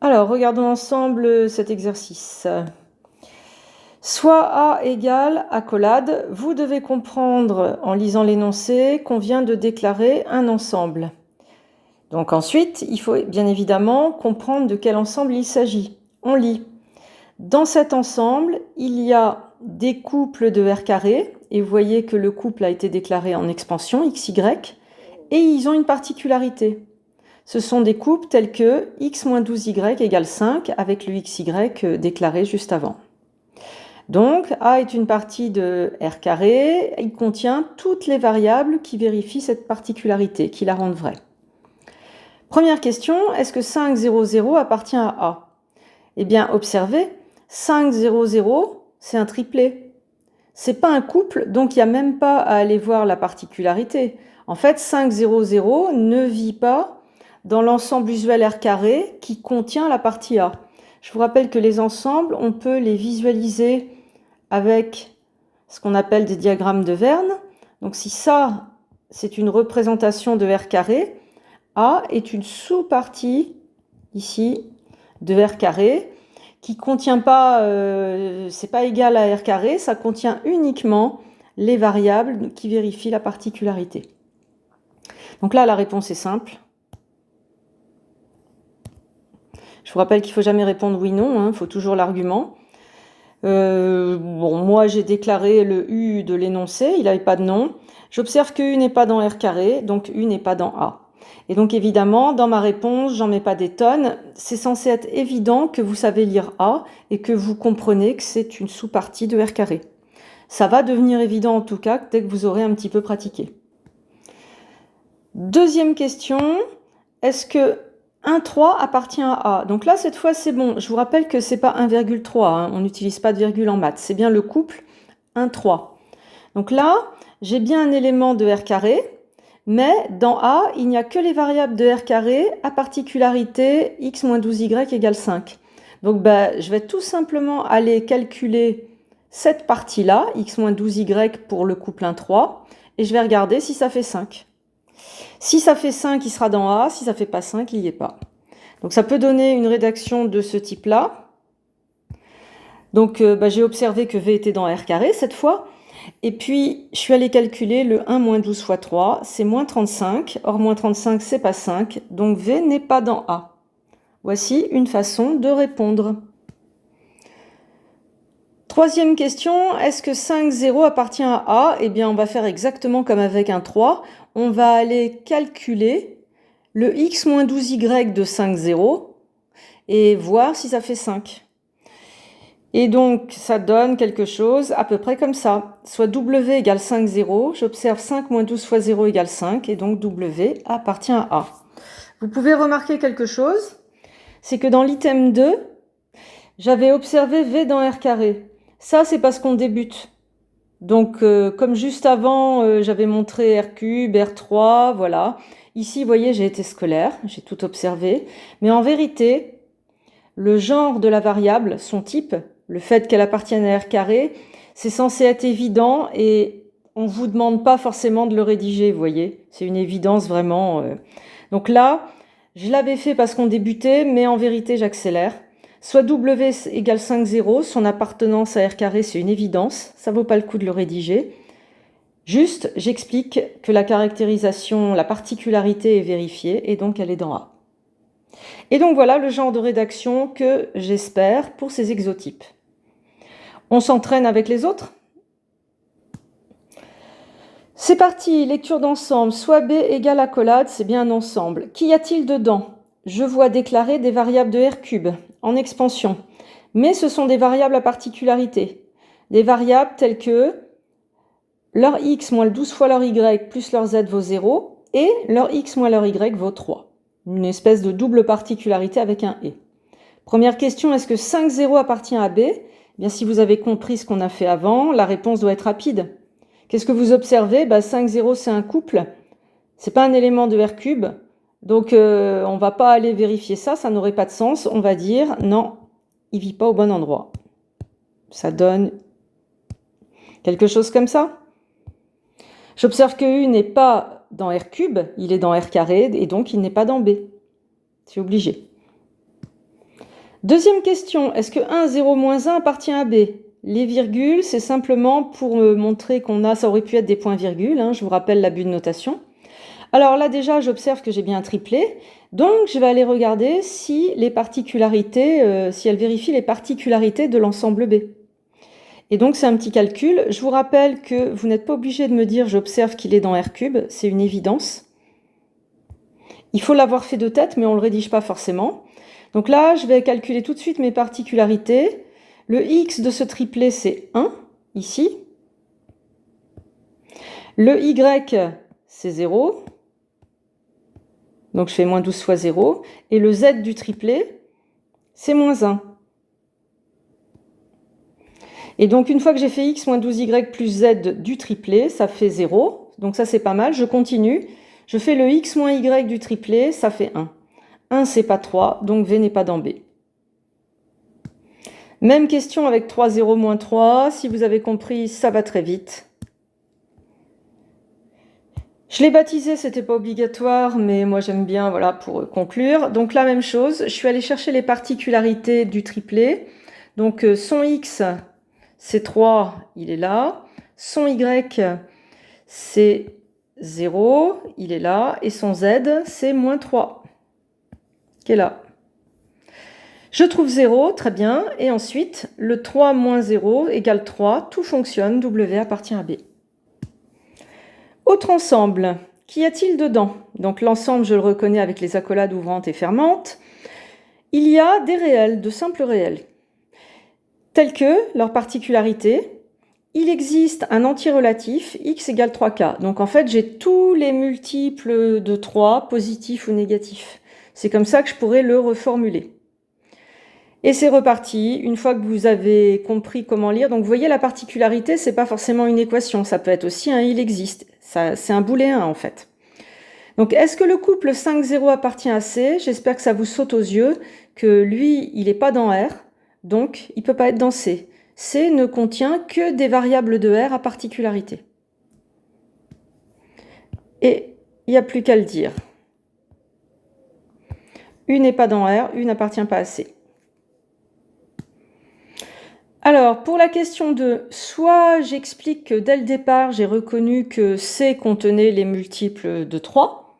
Alors, regardons ensemble cet exercice. Soit A égale accolade, vous devez comprendre en lisant l'énoncé qu'on vient de déclarer un ensemble. Donc ensuite, il faut bien évidemment comprendre de quel ensemble il s'agit. On lit. Dans cet ensemble, il y a des couples de R carré, et vous voyez que le couple a été déclaré en expansion, XY, et ils ont une particularité. Ce sont des couples tels que x moins 12y égale 5 avec le xy déclaré juste avant. Donc, A est une partie de R carré, il contient toutes les variables qui vérifient cette particularité, qui la rendent vraie. Première question, est-ce que 5, 0, 0 appartient à A? Eh bien, observez, 5, 0, 0, c'est un triplet. C'est pas un couple, donc il n'y a même pas à aller voir la particularité. En fait, 5, 0, 0 ne vit pas dans l'ensemble usuel R carré qui contient la partie A. Je vous rappelle que les ensembles, on peut les visualiser avec ce qu'on appelle des diagrammes de Verne. Donc si ça, c'est une représentation de R carré, A est une sous-partie, ici, de R carré, qui contient pas, c'est pas égal à R carré, ça contient uniquement les variables qui vérifient la particularité. Donc là, la réponse est simple. Je vous rappelle qu'il ne faut jamais répondre oui-non, il faut toujours l'argument. Bon, moi, j'ai déclaré le U de l'énoncé, il n'avait pas de nom. J'observe que U n'est pas dans R carré, donc U n'est pas dans A. Et donc, évidemment, dans ma réponse, j'en mets pas des tonnes. C'est censé être évident que vous savez lire A et que vous comprenez que c'est une sous-partie de R carré. Ça va devenir évident, en tout cas, dès que vous aurez un petit peu pratiqué. Deuxième question, est-ce que 1,3 appartient à A? Donc là, cette fois, c'est bon. Je vous rappelle que c'est pas 1,3, on n'utilise pas de virgule en maths. C'est bien le couple 1,3. Donc là, j'ai bien un élément de R carré, mais dans A, il n'y a que les variables de R carré à particularité x moins 12y égale 5. Donc je vais tout simplement aller calculer cette partie-là, x moins 12y pour le couple 1,3, et je vais regarder si ça fait 5. Si ça fait 5, il sera dans A. Si ça fait pas 5, il n'y est pas. Donc ça peut donner une rédaction de ce type-là. Donc j'ai observé que V était dans R carré cette fois. Et puis, je suis allée calculer le 1 moins 12 fois 3, c'est moins 35. Or, moins 35, c'est pas 5. Donc V n'est pas dans A. Voici une façon de répondre. Troisième question, est-ce que 5, 0 appartient à A? Eh bien, on va faire exactement comme avec un 3. On va aller calculer le x moins 12y de 5, 0 et voir si ça fait 5. Et donc, ça donne quelque chose à peu près comme ça. Soit W égale 5, 0. J'observe 5 moins 12 fois 0 égale 5. Et donc, W appartient à A. Vous pouvez remarquer quelque chose. C'est que dans l'item 2, j'avais observé V dans R carré. Ça, c'est parce qu'on débute. Donc, comme juste avant, j'avais montré R cube, R3, voilà. Ici, vous voyez, j'ai été scolaire, j'ai tout observé. Mais en vérité, le genre de la variable, son type, le fait qu'elle appartienne à R carré, c'est censé être évident et on ne vous demande pas forcément de le rédiger, vous voyez. C'est une évidence vraiment. Donc là, je l'avais fait parce qu'on débutait, mais en vérité, j'accélère. Soit W égale 5, 0, son appartenance à R carré, c'est une évidence, ça vaut pas le coup de le rédiger. Juste, j'explique que la caractérisation, la particularité est vérifiée et donc elle est dans A. Et donc voilà le genre de rédaction que j'espère pour ces exotypes. On s'entraîne avec les autres? C'est parti, lecture d'ensemble. Soit B égale accolade, c'est bien un ensemble. Qu'y a-t-il dedans? Je vois déclarer des variables de R cube en expansion. Mais ce sont des variables à particularité. Des variables telles que leur x moins le 12 fois leur y plus leur z vaut 0 et leur x moins leur y vaut 3. Une espèce de double particularité avec un et. Première question, est-ce que 5, 0 appartient à B? Eh bien, si vous avez compris ce qu'on a fait avant, la réponse doit être rapide. Qu'est-ce que vous observez? 5, 0, c'est un couple. C'est pas un élément de R cube. Donc, on va pas aller vérifier ça, ça n'aurait pas de sens. On va dire, non, il vit pas au bon endroit. Ça donne quelque chose comme ça. J'observe que U n'est pas dans R cube, il est dans R carré, et donc il n'est pas dans B. C'est obligé. Deuxième question, est-ce que 1, 0, moins 1 appartient à B? Les virgules, c'est simplement pour me montrer qu'on a, ça aurait pu être des points-virgules, hein, je vous rappelle l'abus de notation. Alors là déjà, j'observe que j'ai bien un triplet, donc je vais aller regarder si les particularités, si elle vérifie les particularités de l'ensemble B. Et donc c'est un petit calcul. Je vous rappelle que vous n'êtes pas obligé de me dire j'observe qu'il est dans R3, c'est une évidence. Il faut l'avoir fait de tête, mais on ne le rédige pas forcément. Donc là, je vais calculer tout de suite mes particularités. Le x de ce triplet, c'est 1, ici. Le y, c'est 0. Donc je fais moins 12 fois 0. Et le z du triplet, c'est moins 1. Et donc une fois que j'ai fait x moins 12y plus z du triplet, ça fait 0. Donc ça c'est pas mal, je continue. Je fais le x moins y du triplet, ça fait 1. 1 c'est pas 3, donc V n'est pas dans B. Même question avec 3, 0, moins 3. Si vous avez compris, ça va très vite. Je l'ai baptisé, c'était pas obligatoire, mais moi j'aime bien, voilà, pour conclure. Donc la même chose, je suis allée chercher les particularités du triplet. Donc son x, c'est 3, il est là. Son y, c'est 0, il est là. Et son z, c'est moins 3, qui est là. Je trouve 0, très bien. Et ensuite, le 3 moins 0 égale 3. Tout fonctionne, W appartient à B. Autre ensemble, qu'y a-t-il dedans? Donc l'ensemble, je le reconnais avec les accolades ouvrantes et fermantes. Il y a des réels, de simples réels, tels que leur particularité. Il existe un antirelatif, x égale 3k. Donc en fait, j'ai tous les multiples de 3, positifs ou négatifs. C'est comme ça que je pourrais le reformuler. Et c'est reparti, une fois que vous avez compris comment lire. Donc vous voyez, la particularité, c'est pas forcément une équation, ça peut être aussi un il existe. C'est un booléen en fait. Donc est-ce que le couple 5, 0 appartient à C? J'espère que ça vous saute aux yeux, que lui, il n'est pas dans R, donc il ne peut pas être dans C. C ne contient que des variables de R à particularité. Et il n'y a plus qu'à le dire. U n'est pas dans R, U n'appartient pas à C. Alors, pour la question 2, soit j'explique que dès le départ, j'ai reconnu que C contenait les multiples de 3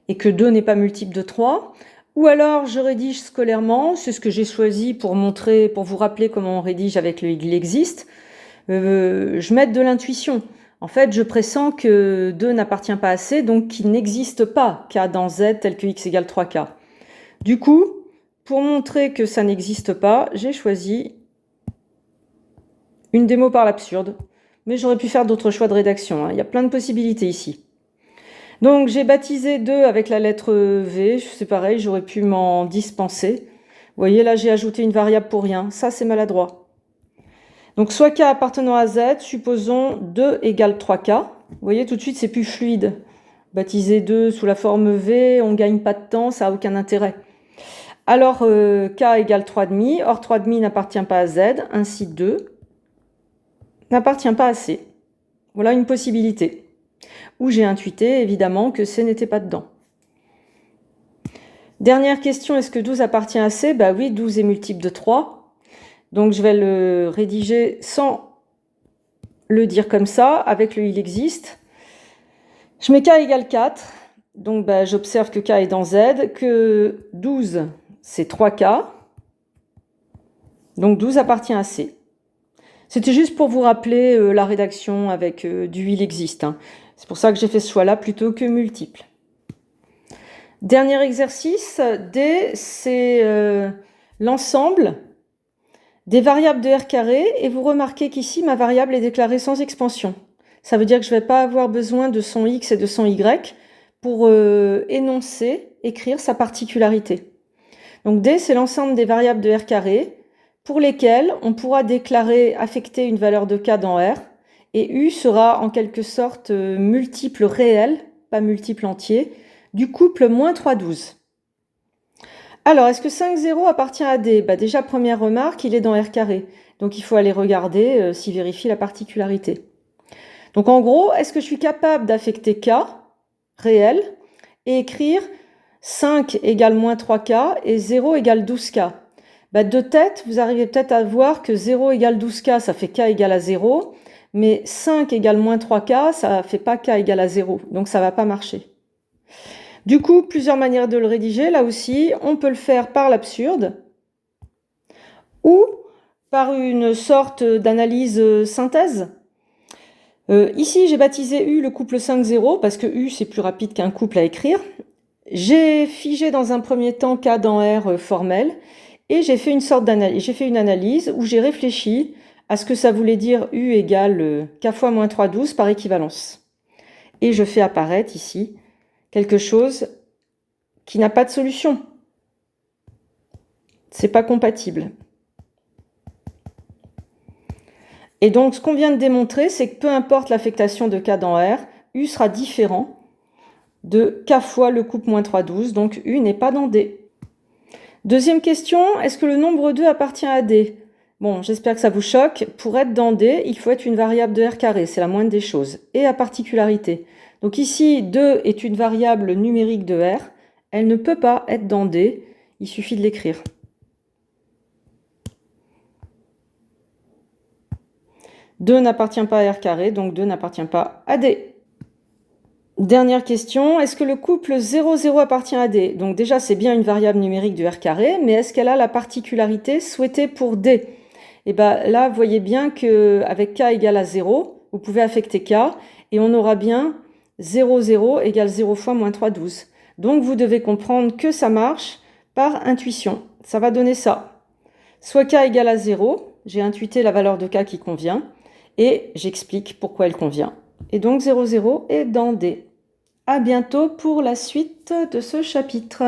et que 2 n'est pas multiple de 3, ou alors je rédige scolairement, c'est ce que j'ai choisi pour montrer, pour vous rappeler comment on rédige avec le il existe, je mets de l'intuition. En fait, je pressens que 2 n'appartient pas à C, donc qu'il n'existe pas K dans Z tel que x égale 3K. Du coup, pour montrer que ça n'existe pas, j'ai choisi une démo par l'absurde, mais j'aurais pu faire d'autres choix de rédaction, hein. Il y a plein de possibilités ici. Donc j'ai baptisé 2 avec la lettre V, c'est pareil, j'aurais pu m'en dispenser. Vous voyez, là j'ai ajouté une variable pour rien, ça c'est maladroit. Donc soit K appartenant à Z, supposons 2 égale 3K. Vous voyez, tout de suite c'est plus fluide. Baptiser 2 sous la forme V, on ne gagne pas de temps, ça n'a aucun intérêt. Alors K égale 3,5, or 3,5 n'appartient pas à Z, ainsi 2 n'appartient pas à C. Voilà une possibilité, où j'ai intuité évidemment que C n'était pas dedans. Dernière question, est-ce que 12 appartient à C? Bah oui, 12 est multiple de 3. Donc je vais le rédiger sans le dire comme ça, avec le il existe. Je mets K égale 4, donc bah, j'observe que K est dans Z, que 12 c'est 3K, donc 12 appartient à C. C'était juste pour vous rappeler la rédaction avec du il existe, hein. C'est pour ça que j'ai fait ce choix-là plutôt que multiple. Dernier exercice, D, c'est l'ensemble des variables de R carré, et vous remarquez qu'ici, ma variable est déclarée sans expansion. Ça veut dire que je ne vais pas avoir besoin de son X et de son Y pour énoncer, écrire sa particularité. Donc D, c'est l'ensemble des variables de R carré, pour lesquelles on pourra déclarer, affecter une valeur de K dans R, et U sera en quelque sorte multiple réel, pas multiple entier, du couple moins 3, 12. Alors, est-ce que 5, 0 appartient à D? Bah déjà, première remarque, il est dans R carré, donc il faut aller regarder s'il vérifie la particularité. Donc en gros, est-ce que je suis capable d'affecter K, réel, et écrire 5 égale moins 3K et 0 égale 12K? Bah, de tête, vous arrivez peut-être à voir que 0 égale 12K, ça fait K égale à 0, mais 5 égale moins 3K, ça ne fait pas K égale à 0, donc ça ne va pas marcher. Du coup, plusieurs manières de le rédiger. Là aussi, on peut le faire par l'absurde ou par une sorte d'analyse synthèse. Ici, j'ai baptisé U le couple 5-0 parce que U, c'est plus rapide qu'un couple à écrire. J'ai figé dans un premier temps K dans R formel et j'ai fait une sorte d'analyse. J'ai fait une analyse où j'ai réfléchi à ce que ça voulait dire U égale K fois moins 3/12 par équivalence. Et je fais apparaître ici quelque chose qui n'a pas de solution. C'est pas compatible. Et donc, ce qu'on vient de démontrer, c'est que peu importe l'affectation de K dans R, U sera différent de K fois le couple moins 3/12, donc U n'est pas dans D. Deuxième question, est-ce que le nombre 2 appartient à D? Bon, j'espère que ça vous choque. Pour être dans D, il faut être une variable de R carré, c'est la moindre des choses, et à particularité. Donc ici, 2 est une variable numérique de R, elle ne peut pas être dans D, il suffit de l'écrire. « 2 n'appartient pas à R carré, donc 2 n'appartient pas à D. Dernière question, est-ce que le couple 0,0 appartient à D? Donc déjà, c'est bien une variable numérique de R carré, mais est-ce qu'elle a la particularité souhaitée pour D? Et bien là, vous voyez bien qu'avec K égale à 0, vous pouvez affecter K, et on aura bien 0,0 égale 0 fois moins 3/12. Donc vous devez comprendre que ça marche par intuition. Ça va donner ça. Soit K égale à 0, j'ai intuité la valeur de K qui convient, et j'explique pourquoi elle convient. Et donc 0,0 est dans D. À bientôt pour la suite de ce chapitre.